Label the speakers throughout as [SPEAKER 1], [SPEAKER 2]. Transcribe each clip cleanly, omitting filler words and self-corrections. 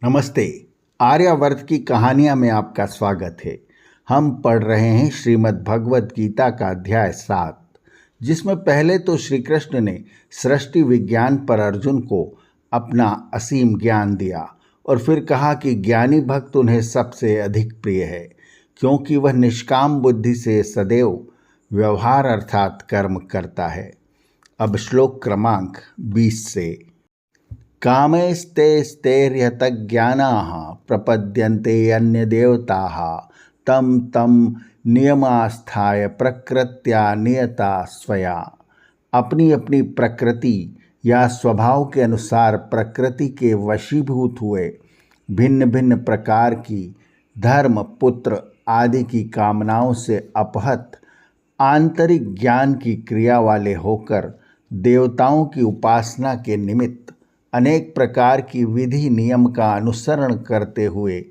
[SPEAKER 1] नमस्ते। आर्यावर्त की कहानियाँ में आपका स्वागत है। हम पढ़ रहे हैं श्रीमद् भगवत गीता का अध्याय 7, जिसमें पहले तो श्री कृष्ण ने सृष्टि विज्ञान पर अर्जुन को अपना असीम ज्ञान दिया और फिर कहा कि ज्ञानी भक्त उन्हें सबसे अधिक प्रिय है, क्योंकि वह निष्काम बुद्धि से सदैव व्यवहार अर्थात कर्म करता है। अब श्लोक क्रमांक 20 से। कामैस्तैस्तैर्यतज्ञानाः प्रपद्यन्ते अन्यदेवताः तं तं नियमास्थाय प्रकृत्या नियता स्वया। अपनी अपनी प्रकृति या स्वभाव के अनुसार प्रकृति के वशीभूत हुए भिन्न भिन्न प्रकार की धर्म, पुत्र आदि की कामनाओं से अपहत आंतरिक ज्ञान की क्रिया वाले होकर देवताओं की उपासना के निमित्त अनेक प्रकार की विधि नियम का अनुसरण करते हुए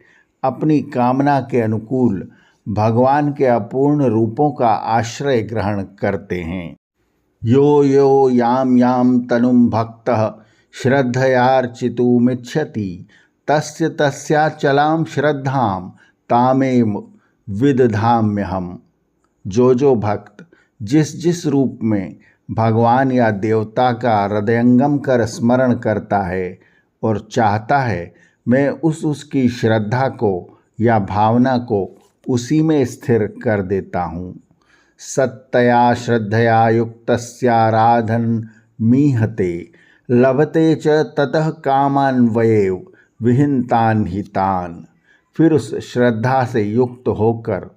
[SPEAKER 1] अपनी कामना के अनुकूल भगवान के अपूर्ण रूपों का आश्रय ग्रहण करते हैं। यो यो याम याम तनुम भक्तः श्रद्धयार्चितुमिच्छति तस्य तस्याचलां श्रद्धां तामेव विदधाम्यहम्। जो भक्त जिस जिस रूप में भगवान या देवता का हृदयंगम कर स्मरण करता है और चाहता है, मैं उसकी श्रद्धा को या भावना को उसी में स्थिर कर देता हूँ। सत्तया श्रद्धया युक्तस्याराधन मीहते लभते च ततः कामान वयेव विहिंतान हितान। फिर उस श्रद्धा से युक्त होकर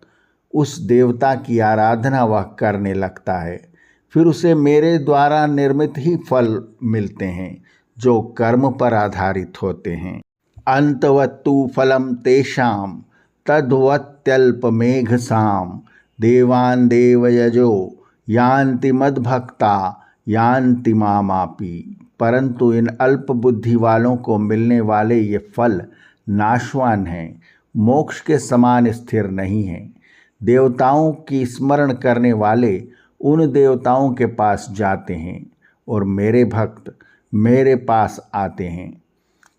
[SPEAKER 1] उस देवता की आराधना वह करने लगता है, फिर उसे मेरे द्वारा निर्मित ही फल मिलते हैं जो कर्म पर आधारित होते हैं। अंतवत्तु फलम तेषां तद्वत्यल्पमेघसाम देवान देवयजो यान्ति मद्भक्ता यान्ति मामापि। परंतु इन अल्प बुद्धि वालों को मिलने वाले ये फल नाशवान हैं, मोक्ष के समान स्थिर नहीं हैं। देवताओं की स्मरण करने वाले उन देवताओं के पास जाते हैं और मेरे भक्त मेरे पास आते हैं।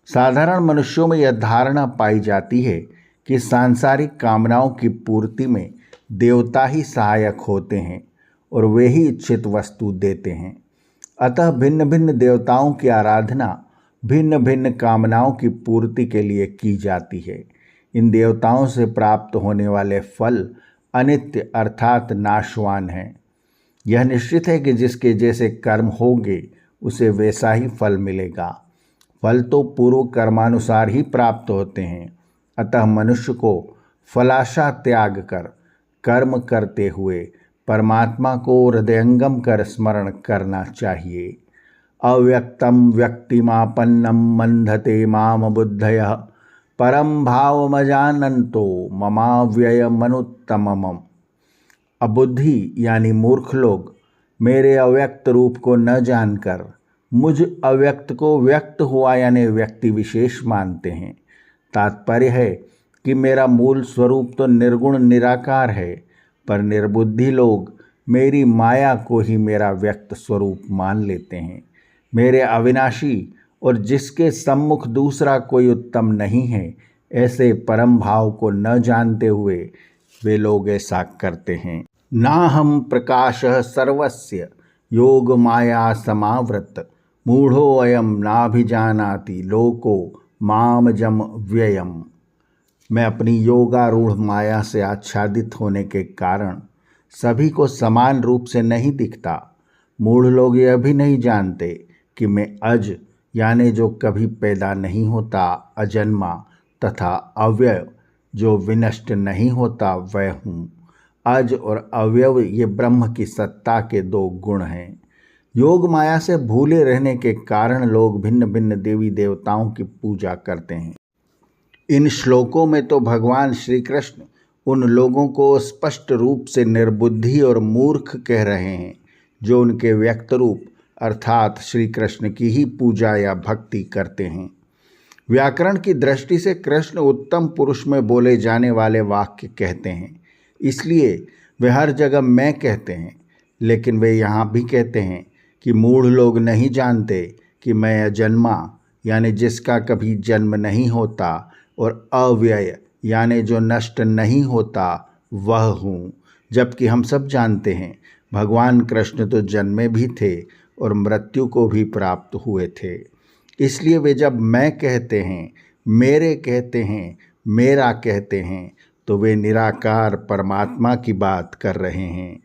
[SPEAKER 1] साधारण मनुष्यों में यह धारणा पाई जाती है कि सांसारिक कामनाओं की पूर्ति में देवता ही सहायक होते हैं और वे ही इच्छित वस्तु देते हैं। अतः भिन्न भिन्न देवताओं की आराधना भिन्न भिन्न कामनाओं की पूर्ति के लिए की जाती है। इन देवताओं से प्राप्त होने वाले फल अनित्य अर्थात नाशवान हैं। यह निश्चित है कि जिसके जैसे कर्म होंगे उसे वैसा ही फल मिलेगा। फल तो पूर्व कर्मानुसार ही प्राप्त होते हैं। अतः मनुष्य को फलाशा त्याग कर कर्म करते हुए परमात्मा को हृदयंगम कर स्मरण करना चाहिए। अव्यक्तम व्यक्तिमापन्नम मंधते माम बुद्धयः परम भावमजानन्तो ममाव्ययमनुत्तमम्। अबुद्धि यानी मूर्ख लोग मेरे अव्यक्त रूप को न जानकर मुझ अव्यक्त को व्यक्त हुआ यानी व्यक्ति विशेष मानते हैं। तात्पर्य है कि मेरा मूल स्वरूप तो निर्गुण निराकार है, पर निर्बुद्धि लोग मेरी माया को ही मेरा व्यक्त स्वरूप मान लेते हैं। मेरे अविनाशी और जिसके सम्मुख दूसरा कोई उत्तम नहीं है, ऐसे परम भाव को न जानते हुए वे लोग ऐसा करते हैं। नाहं प्रकाशः सर्वस्य योग माया समावृत मूढ़ो अयम नाभिजानाति लोको मामजम व्ययम। मैं अपनी योगारूढ़ माया से आच्छादित होने के कारण सभी को समान रूप से नहीं दिखता। मूढ़ लोग यह भी नहीं जानते कि मैं अज यानी जो कभी पैदा नहीं होता, अजन्मा तथा अव्यय जो विनष्ट नहीं होता वह हूँ। अज और अवयव ये ब्रह्म की सत्ता के दो गुण हैं। योग माया से भूले रहने के कारण लोग भिन्न भिन्न देवी देवताओं की पूजा करते हैं। इन श्लोकों में तो भगवान श्री कृष्ण उन लोगों को स्पष्ट रूप से निर्बुद्धि और मूर्ख कह रहे हैं जो उनके व्यक्त रूप अर्थात श्री कृष्ण की ही पूजा या भक्ति करते हैं। व्याकरण की दृष्टि से कृष्ण उत्तम पुरुष में बोले जाने वाले वाक्य कहते हैं, इसलिए वे हर जगह मैं कहते हैं। लेकिन वे यहाँ भी कहते हैं कि मूढ़ लोग नहीं जानते कि मैं अजन्मा यानी जिसका कभी जन्म नहीं होता, और अव्यय यानी जो नष्ट नहीं होता, वह हूँ। जबकि हम सब जानते हैं भगवान कृष्ण तो जन्मे भी थे और मृत्यु को भी प्राप्त हुए थे। इसलिए वे जब मैं कहते हैं, मेरे कहते हैं, मेरा कहते हैं, तो वे निराकार परमात्मा की बात कर रहे हैं।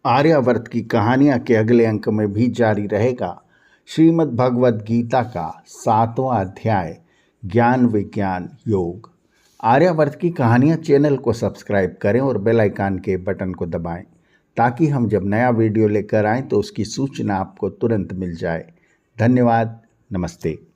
[SPEAKER 1] आर्यावर्त की कहानियाँ के अगले अंक में भी जारी रहेगा श्रीमद् भगवद गीता का 7वां अध्याय, ज्ञान विज्ञान योग। आर्यावर्त की कहानियाँ चैनल को सब्सक्राइब करें और बेल आइकन के बटन को दबाएं, ताकि हम जब नया वीडियो लेकर आएँ तो उसकी सूचना आपको तुरंत मिल जाए। धन्यवाद। नमस्ते।